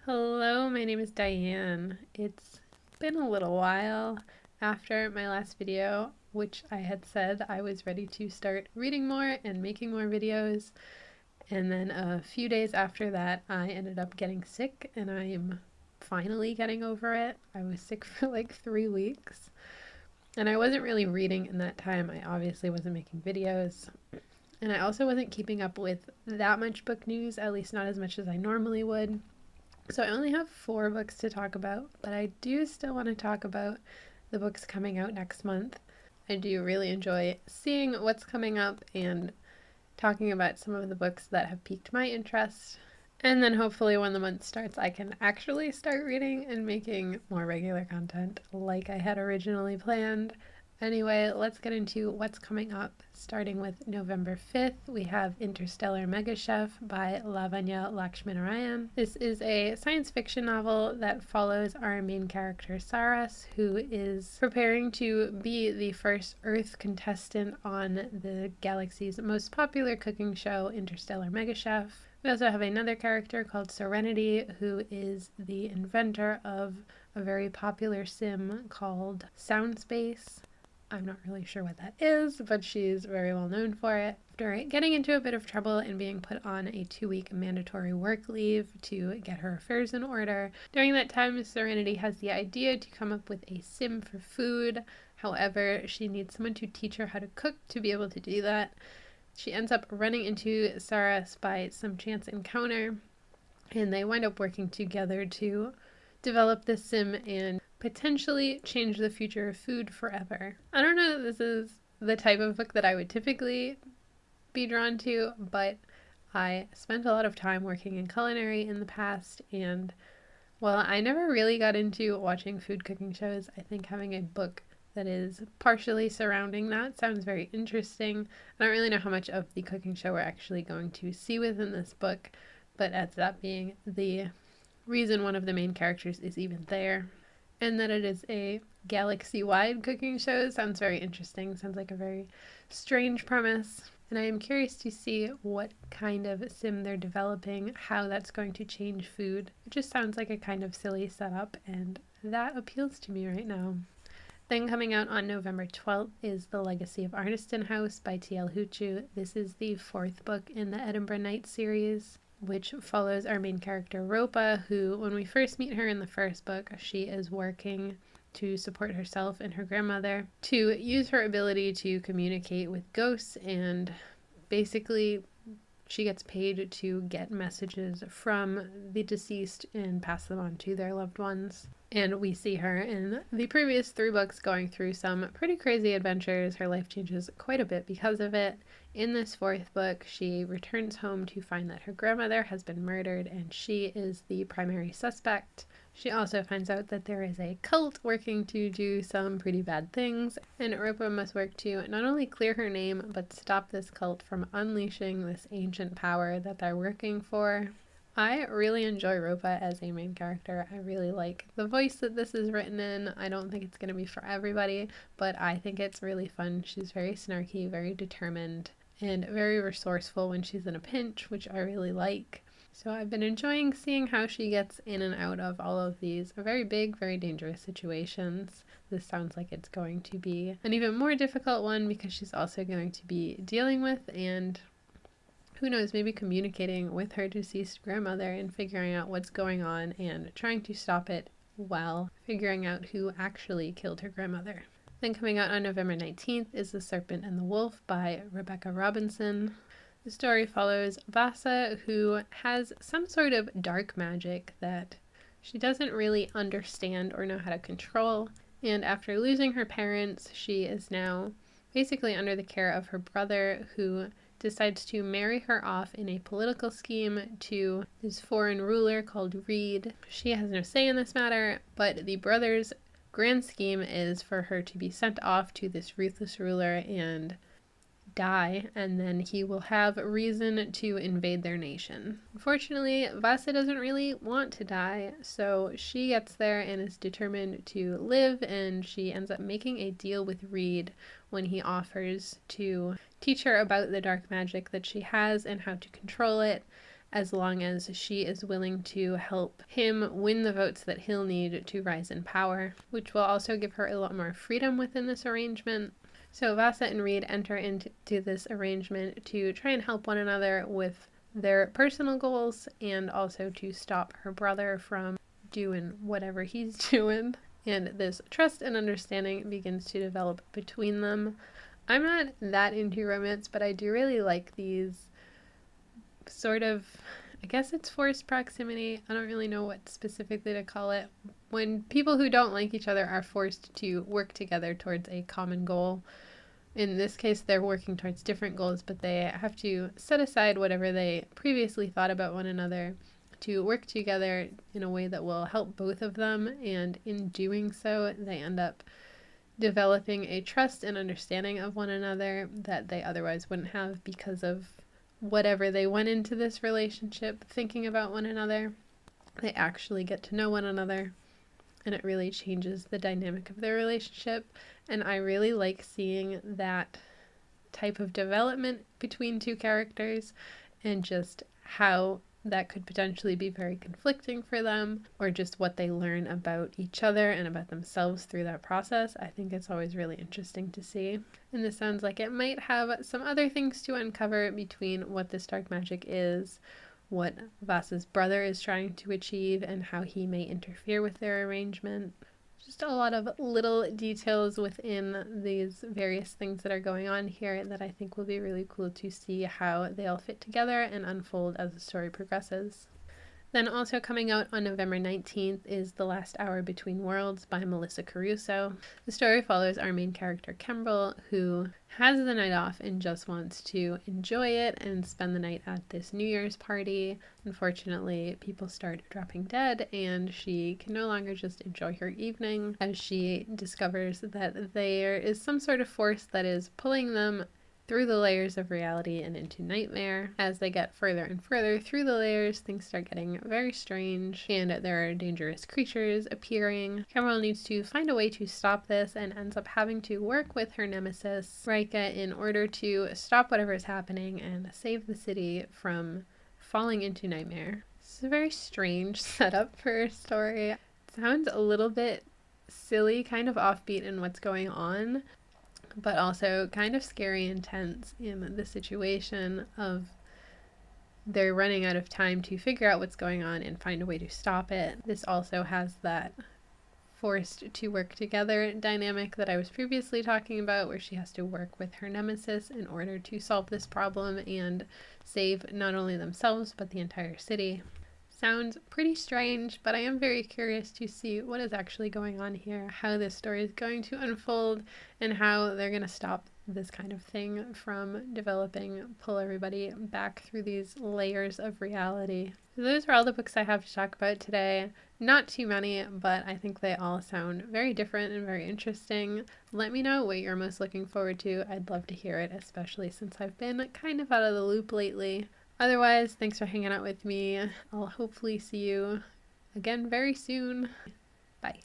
Hello, my name is Diane. It's been a little while after my last video, which I had said I was ready to start reading more and making more videos. And then a few days after that, I ended up getting sick, and I'm finally getting over it. I was sick for like 3 weeks, and I wasn't really reading in that time. I obviously wasn't making videos. And I also wasn't keeping up with that much book news, at least not as much as I normally would. So I only have 4 books to talk about, but I do still want to talk about the books coming out next month. I do really enjoy seeing what's coming up and talking about some of the books that have piqued my interest. And then hopefully when the month starts, I can actually start reading and making more regular content like I had originally planned. Anyway, let's get into what's coming up. Starting with November 5th, we have Interstellar Megachef by Lavanya Lakshminarayan. This is a science fiction novel that follows our main character Saras, who is preparing to be the first Earth contestant on the galaxy's most popular cooking show, Interstellar Megachef. We also have another character called Serenity, who is the inventor of a very popular sim called Soundspace. I'm not really sure what that is, but she's very well known for it. After getting into a bit of trouble and being put on a 2-week mandatory work leave to get her affairs in order, during that time, Serenity has the idea to come up with a sim for food. However, she needs someone to teach her how to cook to be able to do that. She ends up running into Saras by some chance encounter, and they wind up working together to develop this sim and potentially change the future of food forever. I don't know that this is the type of book that I would typically be drawn to, but I spent a lot of time working in culinary in the past, and while I never really got into watching food cooking shows, I think having a book that is partially surrounding that sounds very interesting. I don't really know how much of the cooking show we're actually going to see within this book, but as that being the reason one of the main characters is even there, and that it is a galaxy-wide cooking show sounds very interesting. Sounds like a very strange premise, and I am curious to see what kind of sim they're developing, how that's going to change food. It just sounds like a kind of silly setup, and that appeals to me right now. Then coming out on November 12th is The Legacy of Arniston House by T.L. Huchu. This is the 4th book in the Edinburgh Nights series, which follows our main character Ropa, who, when we first meet her in the first book, she is working to support herself and her grandmother to use her ability to communicate with ghosts, and basically she gets paid to get messages from the deceased and pass them on to their loved ones. And we see her in the previous 3 books going through some pretty crazy adventures. Her life changes quite a bit because of it. In this 4th book, she returns home to find that her grandmother has been murdered, and she is the primary suspect. She also finds out that there is a cult working to do some pretty bad things, and Ropa must work to not only clear her name, but stop this cult from unleashing this ancient power that they're working for. I really enjoy Ropa as a main character. I really like the voice that this is written in. I don't think it's going to be for everybody, but I think it's really fun. She's very snarky, very determined, and very resourceful when she's in a pinch, which I really like. So I've been enjoying seeing how she gets in and out of all of these very big, very dangerous situations. This sounds like it's going to be an even more difficult one because she's also going to be dealing with and, who knows, maybe communicating with her deceased grandmother and figuring out what's going on and trying to stop it while figuring out who actually killed her grandmother. Then coming out on November 19th is The Serpent and the Wolf by Rebecca Robinson. The story follows Vasa, who has some sort of dark magic that she doesn't really understand or know how to control, and after losing her parents, she is now basically under the care of her brother, who decides to marry her off in a political scheme to this foreign ruler called Reed. She has no say in this matter, but the brother's grand scheme is for her to be sent off to this ruthless ruler and die, and then he will have reason to invade their nation. Unfortunately, Vasa doesn't really want to die, so she gets there and is determined to live, and she ends up making a deal with Reed when he offers to teach her about the dark magic that she has and how to control it. as long as she is willing to help him win the votes that he'll need to rise in power, which will also give her a lot more freedom within this arrangement. So Vasa and Reed enter into this arrangement to try and help one another with their personal goals and also to stop her brother from doing whatever he's doing. And this trust and understanding begins to develop between them. I'm not that into romance, but I do really like these sort of, I guess it's forced proximity. I don't really know what specifically to call it. When people who don't like each other are forced to work together towards a common goal. In this case, they're working towards different goals, but they have to set aside whatever they previously thought about one another to work together in a way that will help both of them. And in doing so, they end up developing a trust and understanding of one another that they otherwise wouldn't have because of whatever they went into this relationship thinking about one another. They actually get to know one another, and it really changes the dynamic of their relationship. And I really like seeing that type of development between two characters and just how that could potentially be very conflicting for them, or just what they learn about each other and about themselves through that process. I think it's always really interesting to see. And this sounds like it might have some other things to uncover between what this dark magic is, what Vasa's brother is trying to achieve, and how he may interfere with their arrangement. Just a lot of little details within these various things that are going on here that I think will be really cool to see how they all fit together and unfold as the story progresses. Then also coming out on November 19th is The Last Hour Between Worlds by Melissa Caruso. The story follows our main character, Kimbrel, who has the night off and just wants to enjoy it and spend the night at this New Year's party. Unfortunately, people start dropping dead and she can no longer just enjoy her evening as she discovers that there is some sort of force that is pulling them through the layers of reality and into nightmare. As they get further and further through the layers, things start getting very strange and there are dangerous creatures appearing. Kimbrel needs to find a way to stop this and ends up having to work with her nemesis, Rika, in order to stop whatever is happening and save the city from falling into nightmare. It's a very strange setup for a story. It sounds a little bit silly, kind of offbeat in what's going on, but also kind of scary and tense in the situation of they're running out of time to figure out what's going on and find a way to stop it. This also has that forced to work together dynamic that I was previously talking about, where she has to work with her nemesis in order to solve this problem and save not only themselves but the entire city. Sounds pretty strange, but I am very curious to see what is actually going on here, how this story is going to unfold, and how they're going to stop this kind of thing from developing, pull everybody back through these layers of reality. So those are all the books I have to talk about today. Not too many, but I think they all sound very different and very interesting. Let me know what you're most looking forward to. I'd love to hear it, especially since I've been kind of out of the loop lately. Otherwise, thanks for hanging out with me. I'll hopefully see you again very soon. Bye.